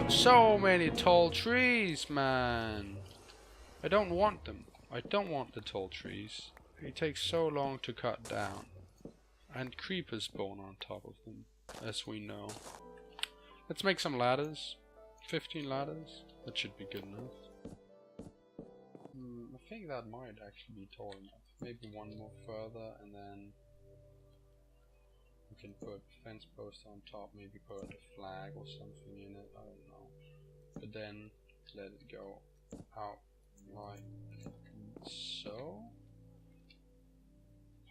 so many tall trees, man. I don't want them. I don't want the tall trees. They take so long to cut down. And creepers spawn on top of them, as we know. Let's make some ladders. 15 ladders. That should be good enough. I think that might actually be tall enough. Maybe one more further, and then we can put fence post on top. Maybe put a flag or something in it. I don't know. But then let it go out like so.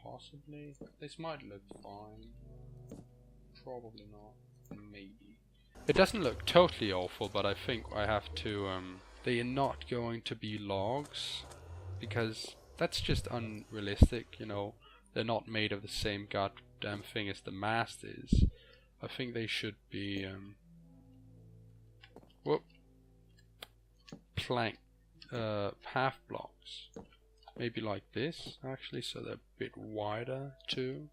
Possibly. This might look fine. Probably not. Maybe. It doesn't look totally awful, but I think I have to. They are not going to be logs, because that's just unrealistic, you know. They're not made of the same goddamn thing as the mast is. I think they should be plank half blocks. Maybe like this, actually, so they're a bit wider too.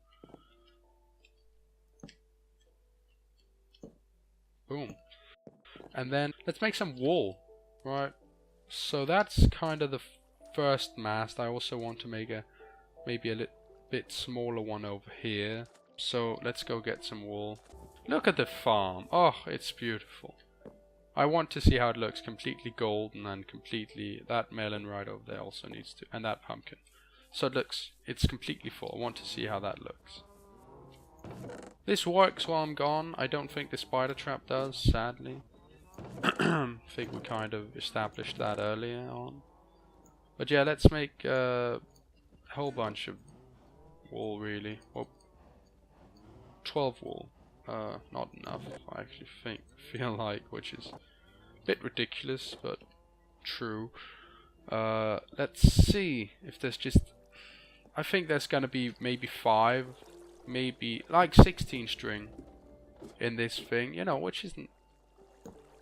Boom. And then let's make some wool, right? So that's kind of the first mast. I also want to make maybe a little bit smaller one over here. So let's go get some wool. Look at the farm. Oh, it's beautiful. I want to see how it looks. Completely golden and completely... That melon right over there also needs to... And that pumpkin. So it looks... It's completely full. I want to see how that looks. This works while I'm gone. I don't think the spider trap does, sadly. I think we kind of established that earlier on. But yeah, let's make a whole bunch of wool, really. Oh, 12 wool. Not enough, I actually feel like, which is a bit ridiculous, but true. Let's see if there's just... I think there's gonna be maybe 5, maybe like 16 string in this thing, you know, which isn't...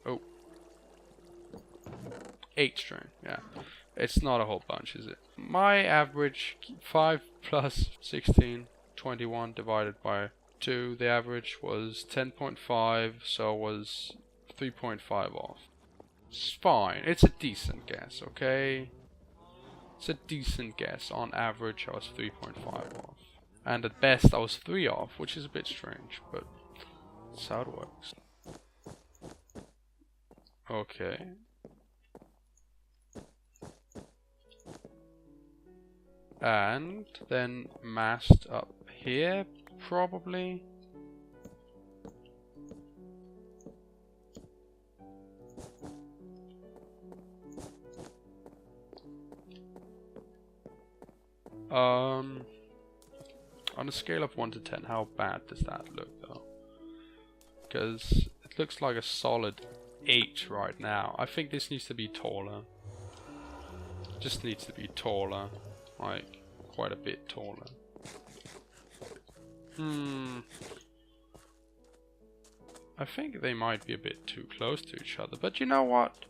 Oh. 8 string, yeah. It's not a whole bunch, is it? My average, 5 plus 16, 21 divided by 2, the average was 10.5, so was 3.5 off. It's fine, it's a decent guess, okay? It's a decent guess. On average I was 3.5 off. And at best I was 3 off, which is a bit strange, but that's how it works. Okay. And then mast up here, probably. On a scale of 1 to 10, how bad does that look though? Because it looks like a solid 8 right now. I think this needs to be taller. Just needs to be taller. Like, quite a bit taller. I think they might be a bit too close to each other, but you know what?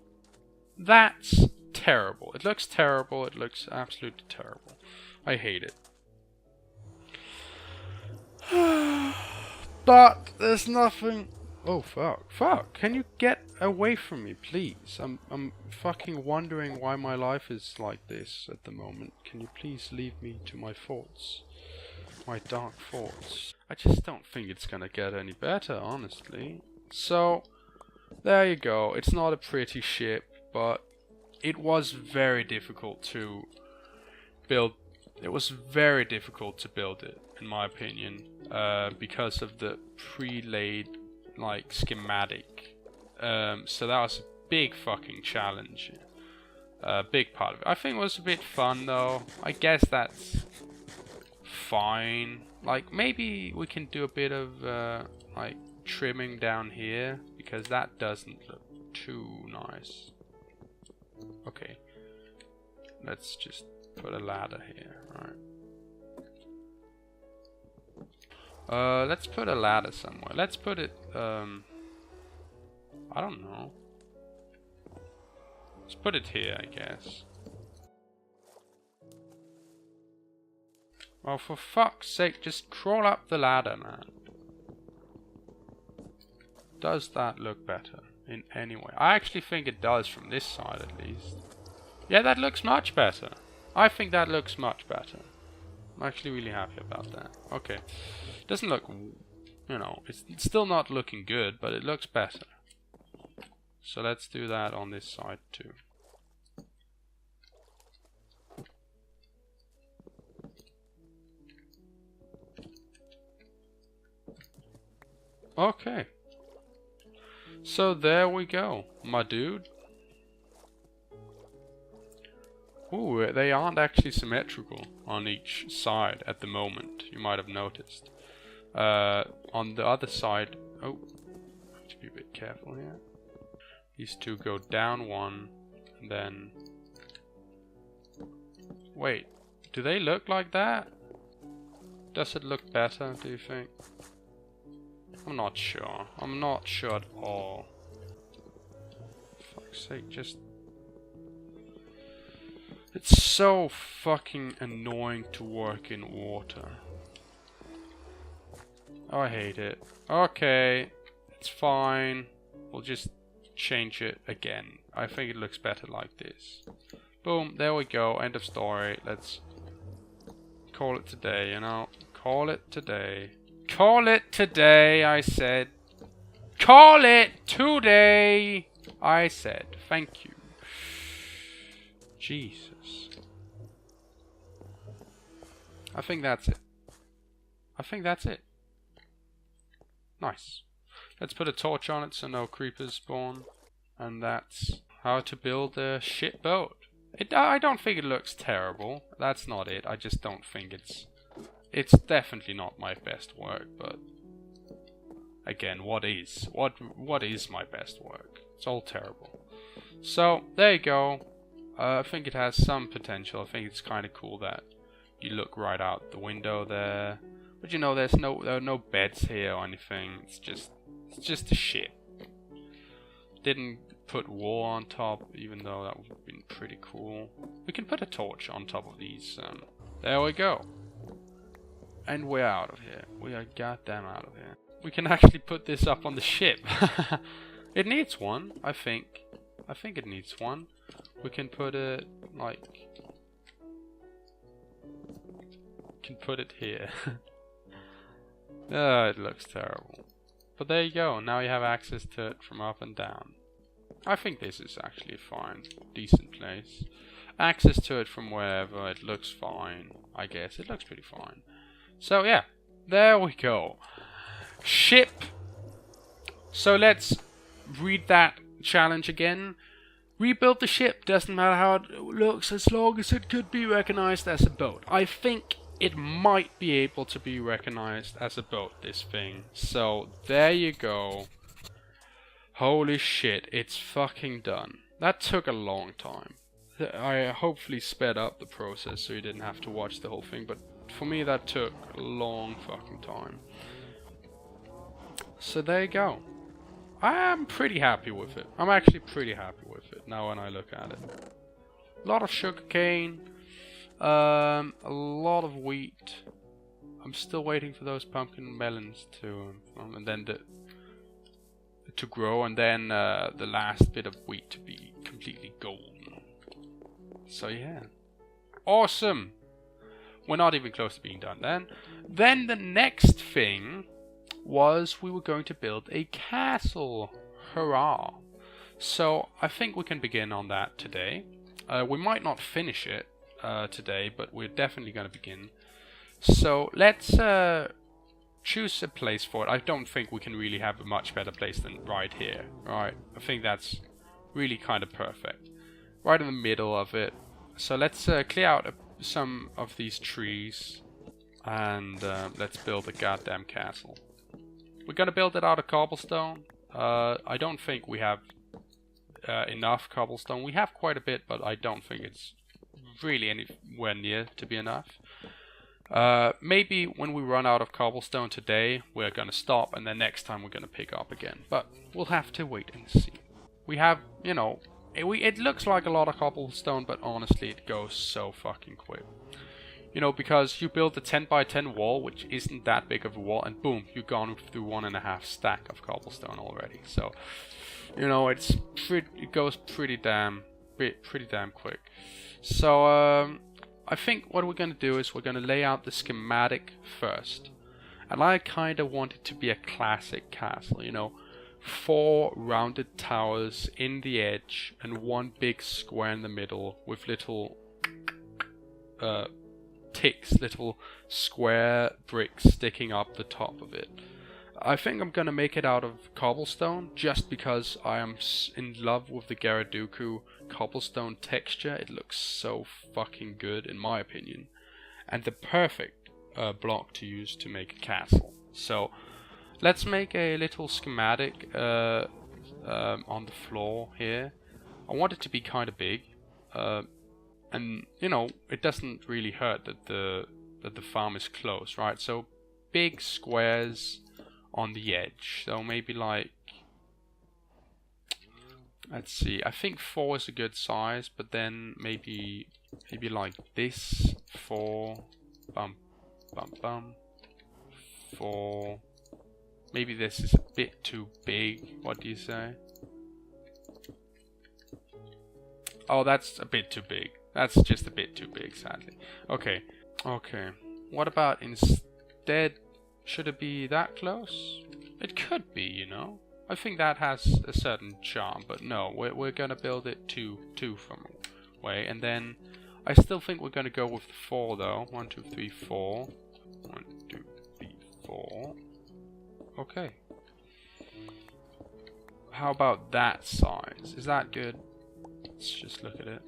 That's terrible. It looks terrible. It looks absolutely terrible. I hate it. But there's nothing... Oh, fuck. Fuck. Can you get away from me, please? I'm fucking wondering why my life is like this at the moment. Can you please leave me to my thoughts? My dark thoughts. I just don't think it's gonna get any better, honestly. So, there you go. It's not a pretty ship, but it was very difficult to build. It was very difficult to build it, in my opinion, because of the pre-laid like schematic. So that was a big fucking challenge. Big part of it. I think it was a bit fun though. I guess that's fine. Like maybe we can do a bit of like trimming down here, because that doesn't look too nice. Okay. Let's just put a ladder here, right? Let's put a ladder somewhere. Let's put it, I don't know. Let's put it here, I guess. Oh, for fuck's sake, just crawl up the ladder, man. Does that look better? in any way. I actually think it does from this side at least. Yeah, that looks much better. I think that looks much better. I'm actually really happy about that. Okay. Doesn't look, you know, it's still not looking good, but it looks better. So let's do that on this side too. Okay. So there we go, my dude. Ooh, they aren't actually symmetrical on each side at the moment, you might have noticed. On the other side, oh, have to be a bit careful here. These two go down one, and then... Wait, do they look like that? Does it look better, do you think? I'm not sure. I'm not sure at all. For fuck's sake, just... It's so fucking annoying to work in water. Oh, I hate it. Okay, it's fine. We'll just change it again. I think it looks better like this. Boom, there we go. End of story. Let's call it today, you know. Call it today. Call it today, I said. Call it today, I said. Thank you. Jesus. I think that's it. I think that's it. Nice. Let's put a torch on it so no creepers spawn. And that's how to build a shit boat. I don't think it looks terrible. That's not it. I just don't think it's definitely not my best work, but again, what is my best work? It's all terrible. So there you go. I think it has some potential. I think it's kind of cool that you look right out the window there. But you know, there are no beds here or anything. It's just a ship. Didn't put wool on top, even though that would have been pretty cool. We can put a torch on top of these. There we go. And we're out of here. We are goddamn out of here. We can actually put this up on the ship. It needs one, I think. I think it needs one. We can put it like... can put it here. It looks terrible. But there you go. Now you have access to it from up and down. I think this is actually a fine, decent place. Access to it from wherever. It looks fine. I guess it looks pretty fine. So yeah, there we go. Ship. So let's read that challenge again. Rebuild the ship. Doesn't matter how it looks as long as it could be recognized as a boat. I think it might be able to be recognized as a boat, this thing. So there you go. Holy shit, it's fucking done. That took a long time. I hopefully sped up the process so you didn't have to watch the whole thing, but for me that took a long fucking time. So there you go. I am pretty happy with it. I'm actually pretty happy with it now when I look at it. A lot of sugarcane. A lot of wheat. I'm still waiting for those pumpkin melons to and then to grow, and then the last bit of wheat to be completely golden. So yeah, awesome. We're not even close to being done then. Then the next thing was we were going to build a castle. Hurrah! So I think we can begin on that today. We might not finish it today, but we're definitely going to begin. So let's choose a place for it. I don't think we can really have a much better place than right here. Right? I think that's really kind of perfect. Right in the middle of it. So let's clear out some of these trees and let's build a goddamn castle. We're gonna build it out of cobblestone. I don't think we have enough cobblestone. We have quite a bit, but I don't think it's really anywhere near to be enough. Maybe when we run out of cobblestone today, we're gonna stop, and then next time we're gonna pick up again. But we'll have to wait and see. We have, you know, it looks like a lot of cobblestone, but honestly, it goes so fucking quick. You know, because you build a 10 by 10 wall, which isn't that big of a wall, and boom, you've gone through 1.5 stack of cobblestone already. So, You know, it goes pretty damn quick. So I think what we're gonna do is we're gonna lay out the schematic first, and I kind of want it to be a classic castle. You know, 4 rounded towers in the edge and 1 big square in the middle with little ticks, little square bricks sticking up the top of it. I think I'm gonna make it out of cobblestone just because I am in love with the Garaduku cobblestone texture. It looks so fucking good in my opinion, and the perfect block to use to make a castle. So let's make a little schematic on the floor here. I want it to be kind of big, and you know, it doesn't really hurt that the farm is close, right? So big squares on the edge. So maybe like, let's see, I think 4 is a good size, but then maybe like this, 4, bum, bum, bum, 4. Maybe this is a bit too big. What do you say? Oh, that's a bit too big. That's just a bit too big, sadly. Okay. What about instead? Should it be that close? It could be, you know. I think that has a certain charm, but no, we're gonna build it two from away, and then I still think we're gonna go with 4 though. 1, 2, 3, 4. 1, 2, 3, 4. Okay. How about that size? Is that good? Let's just look at it.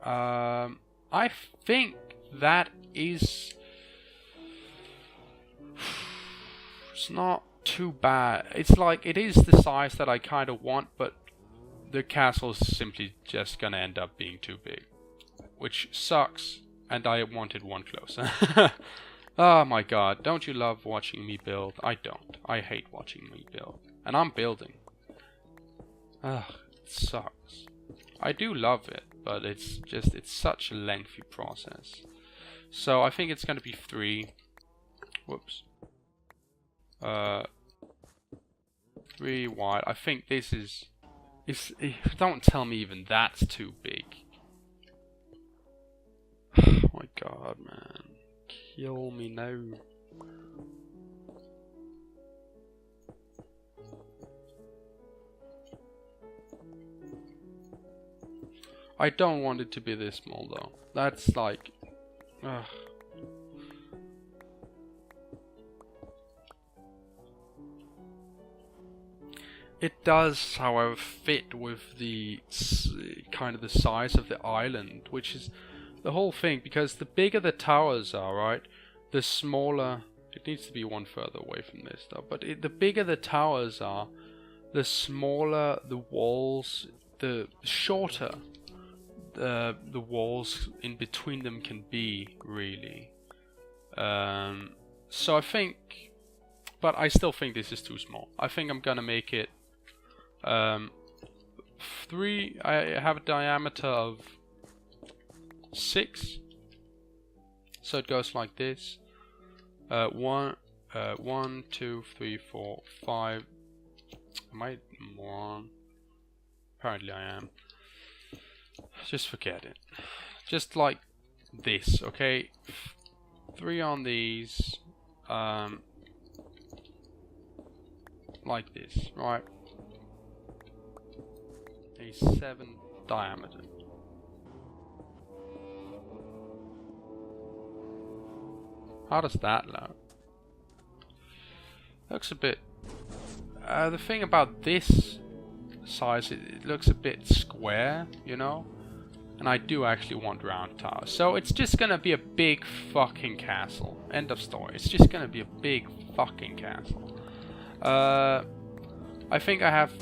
I think that is. It's not too bad. It's like, it is the size that I kind of want, but the castle is simply just gonna end up being too big, which sucks, and I wanted 1 closer. Oh my god, don't you love watching me build? I don't. I hate watching me build. And I'm building. Ugh, it sucks. I do love it, but it's such a lengthy process. So I think it's gonna be 3. Whoops. 3 wide. I think this is... don't tell me even that's too big. Oh my god, man. Kill me now. I don't want it to be this small though. That's like... ugh. It does, however, fit with the kind of the size of the island, which is the whole thing, because the bigger the towers are, right, the smaller... it needs to be 1 further away from this though, but the bigger the towers are, the smaller the walls, the shorter the walls in between them can be, really. So I think... but I still think this is too small. I think I'm gonna make it 3. I have a diameter of 6, so it goes like this. 1, 2, 3, 4, 5. Am I moron? Apparently I am. Just forget it. Just like this, okay? 3 on these, like this, right? A 7 diameter. How does that look? Looks a bit... the thing about this size, it looks a bit square, you know? And I do actually want round towers. So it's just gonna be a big fucking castle. End of story. It's just gonna be a big fucking castle. I think I have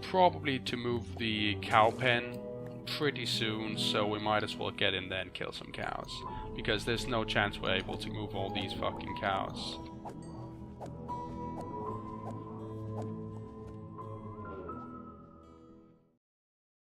probably to move the cow pen pretty soon, so we might as well get in there and kill some cows. Because there's no chance we're able to move all these fucking cows.